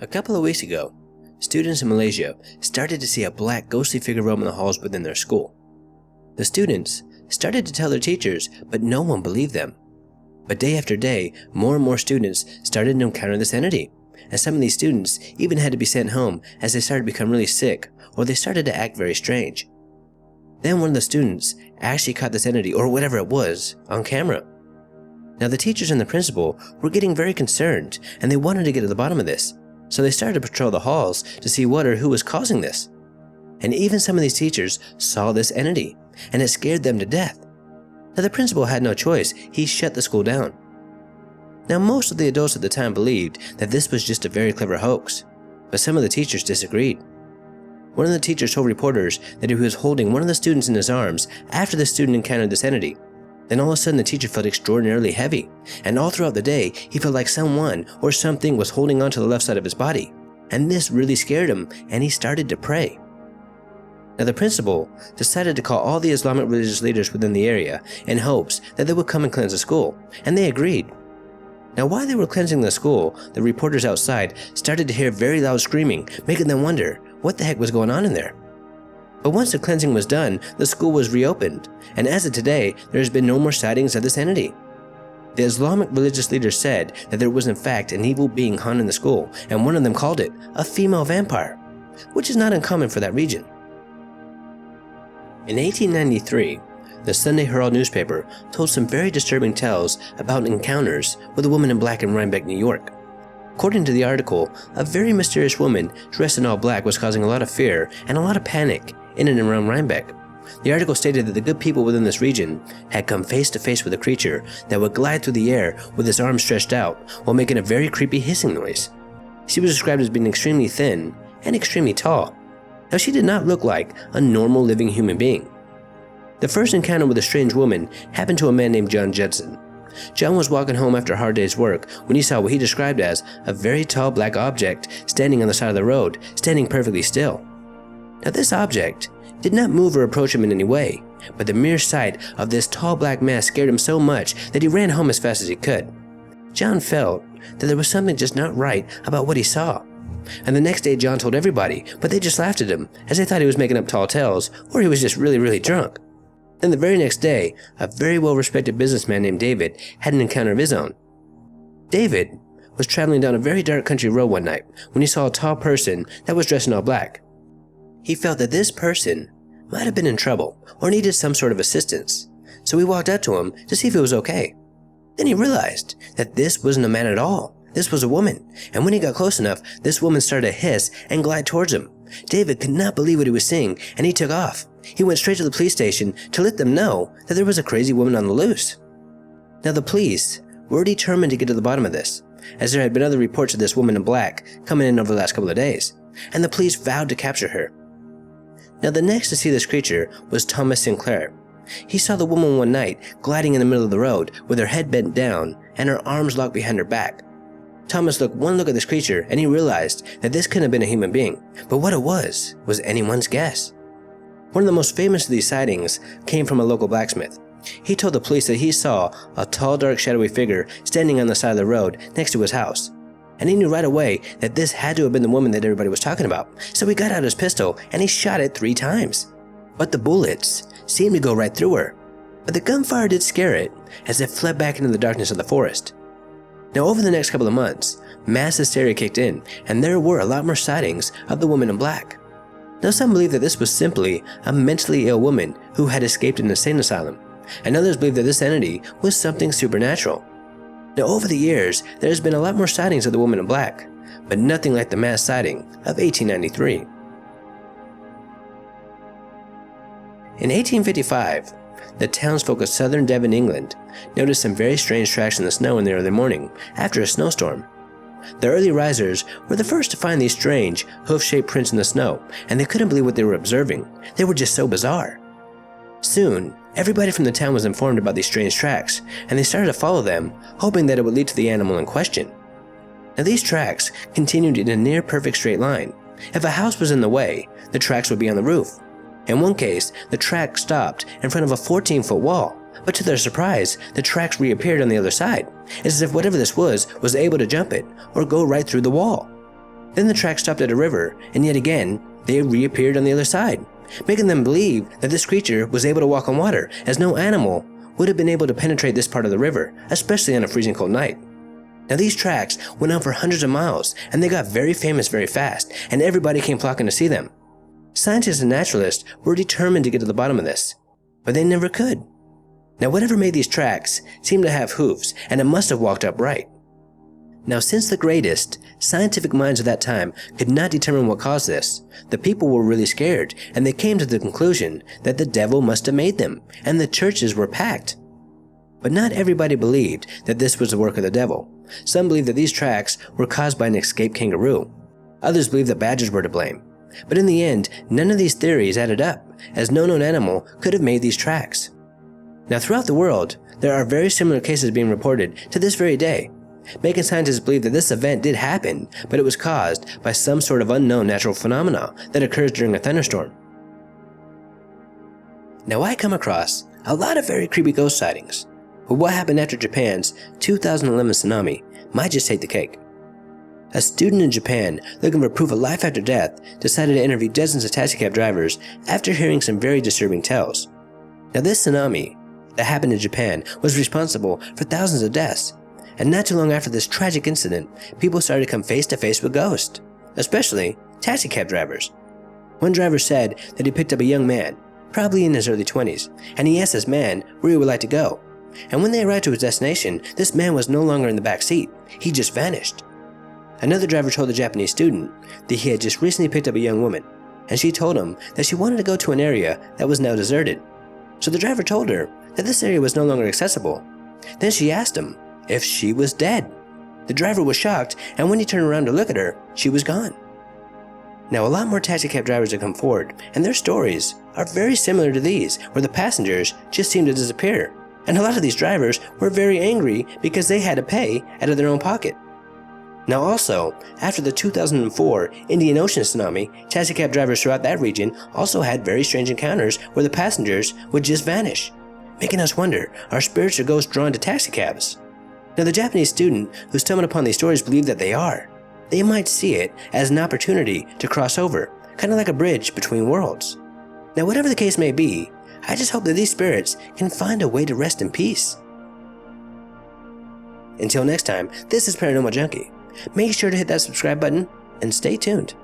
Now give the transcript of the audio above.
A couple of weeks ago, students in Malaysia started to see a black ghostly figure roam in the halls within their school. The students started to tell their teachers, but no one believed them. But day after day, more and more students started to encounter this entity, and some of these students even had to be sent home as they started to become really sick, or they started to act very strange. Then one of the students actually caught this entity, or whatever it was, on camera. Now the teachers and the principal were getting very concerned, and they wanted to get to the bottom of this. So they started to patrol the halls to see what or who was causing this. And even some of these teachers saw this entity, and it scared them to death. Now the principal had no choice, he shut the school down. Now most of the adults at the time believed that this was just a very clever hoax, but some of the teachers disagreed. One of the teachers told reporters that he was holding one of the students in his arms after the student encountered this entity. Then all of a sudden the teacher felt extraordinarily heavy, and all throughout the day he felt like someone or something was holding onto the left side of his body, and this really scared him, and he started to pray. Now the principal decided to call all the Islamic religious leaders within the area in hopes that they would come and cleanse the school, and they agreed. Now while they were cleansing the school, the reporters outside started to hear very loud screaming, making them wonder what the heck was going on in there. But once the cleansing was done, the school was reopened, and as of today, there has been no more sightings of this entity. The Islamic religious leaders said that there was in fact an evil being haunting the school, and one of them called it a female vampire, which is not uncommon for that region. In 1893, the Sunday Herald newspaper told some very disturbing tales about encounters with a woman in black in Rhinebeck, New York. According to the article, a very mysterious woman dressed in all black was causing a lot of fear and a lot of panic in and around Rhinebeck. The article stated that the good people within this region had come face to face with a creature that would glide through the air with his arms stretched out while making a very creepy hissing noise. She was described as being extremely thin and extremely tall. Now she did not look like a normal living human being. The first encounter with a strange woman happened to a man named John Judson. John was walking home after a hard day's work when he saw what he described as a very tall black object standing on the side of the road, standing perfectly still. Now this object did not move or approach him in any way, but the mere sight of this tall black mass scared him so much that he ran home as fast as he could. John felt that there was something just not right about what he saw. And the next day John told everybody, but they just laughed at him as they thought he was making up tall tales or he was just really drunk. Then the very next day, a very well-respected businessman named David had an encounter of his own. David was traveling down a very dark country road one night when he saw a tall person that was dressed in all black. He felt that this person might have been in trouble or needed some sort of assistance, so he walked up to him to see if he was okay. Then he realized that this wasn't a man at all. This was a woman, and when he got close enough, this woman started to hiss and glide towards him. David could not believe what he was seeing, and he took off. He went straight to the police station to let them know that there was a crazy woman on the loose. Now the police were determined to get to the bottom of this, as there had been other reports of this woman in black coming in over the last couple of days, and the police vowed to capture her. Now the next to see this creature was Thomas Sinclair. He saw the woman one night gliding in the middle of the road with her head bent down and her arms locked behind her back. Thomas took one look at this creature and he realized that this couldn't have been a human being, but what it was anyone's guess. One of the most famous of these sightings came from a local blacksmith. He told the police that he saw a tall, dark, shadowy figure standing on the side of the road next to his house. And he knew right away that this had to have been the woman that everybody was talking about. So he got out his pistol and he shot it 3 times. But the bullets seemed to go right through her. But the gunfire did scare it as it fled back into the darkness of the forest. Now over the next couple of months, mass hysteria kicked in and there were a lot more sightings of the woman in black. Now some believe that this was simply a mentally ill woman who had escaped an insane asylum, and others believe that this entity was something supernatural. Now over the years, there has been a lot more sightings of the woman in black, but nothing like the mass sighting of 1893. In 1855, the townsfolk of southern Devon, England, noticed some very strange tracks in the snow in the early morning after a snowstorm. The early risers were the first to find these strange, hoof-shaped prints in the snow, and they couldn't believe what they were observing. They were just so bizarre. Soon, everybody from the town was informed about these strange tracks, and they started to follow them, hoping that it would lead to the animal in question. Now these tracks continued in a near-perfect straight line. If a house was in the way, the tracks would be on the roof. In one case, the track stopped in front of a 14-foot wall, but to their surprise, the tracks reappeared on the other side, as if whatever this was able to jump it or go right through the wall. Then the tracks stopped at a river, and yet again, they reappeared on the other side, making them believe that this creature was able to walk on water, as no animal would have been able to penetrate this part of the river, especially on a freezing cold night. Now these tracks went on for hundreds of miles, and they got very famous very fast, and everybody came flocking to see them. Scientists and naturalists were determined to get to the bottom of this, but they never could. Now whatever made these tracks seemed to have hooves, and it must have walked upright. Now since the greatest scientific minds of that time could not determine what caused this, the people were really scared, and they came to the conclusion that the devil must have made them, and the churches were packed. But not everybody believed that this was the work of the devil. Some believed that these tracks were caused by an escaped kangaroo. Others believed that badgers were to blame. But in the end, none of these theories added up, as no known animal could have made these tracks. Now throughout the world, there are very similar cases being reported to this very day, making scientists believe that this event did happen, but it was caused by some sort of unknown natural phenomena that occurs during a thunderstorm. Now I come across a lot of very creepy ghost sightings, but what happened after Japan's 2011 tsunami might just take the cake. A student in Japan looking for proof of life after death decided to interview dozens of taxicab drivers after hearing some very disturbing tales. Now this tsunami that happened in Japan was responsible for thousands of deaths, and not too long after this tragic incident, people started to come face to face with ghosts, especially taxicab drivers. One driver said that he picked up a young man, probably in his early 20s, and he asked this man where he would like to go. And when they arrived to his destination, this man was no longer in the back seat, he just vanished. Another driver told the Japanese student that he had just recently picked up a young woman, and she told him that she wanted to go to an area that was now deserted. So the driver told her that this area was no longer accessible. Then she asked him if she was dead. The driver was shocked, and when he turned around to look at her, she was gone. Now a lot more taxicab drivers have come forward, and their stories are very similar to these, where the passengers just seem to disappear. And a lot of these drivers were very angry because they had to pay out of their own pocket. Now also, after the 2004 Indian Ocean tsunami, taxicab drivers throughout that region also had very strange encounters where the passengers would just vanish, making us wonder, are spirits or ghosts drawn to taxicabs? Now the Japanese student who stumbled upon these stories believed that they are. They might see it as an opportunity to cross over, kind of like a bridge between worlds. Now whatever the case may be, I just hope that these spirits can find a way to rest in peace. Until next time, this is Paranormal Junkie. Make sure to hit that subscribe button and stay tuned.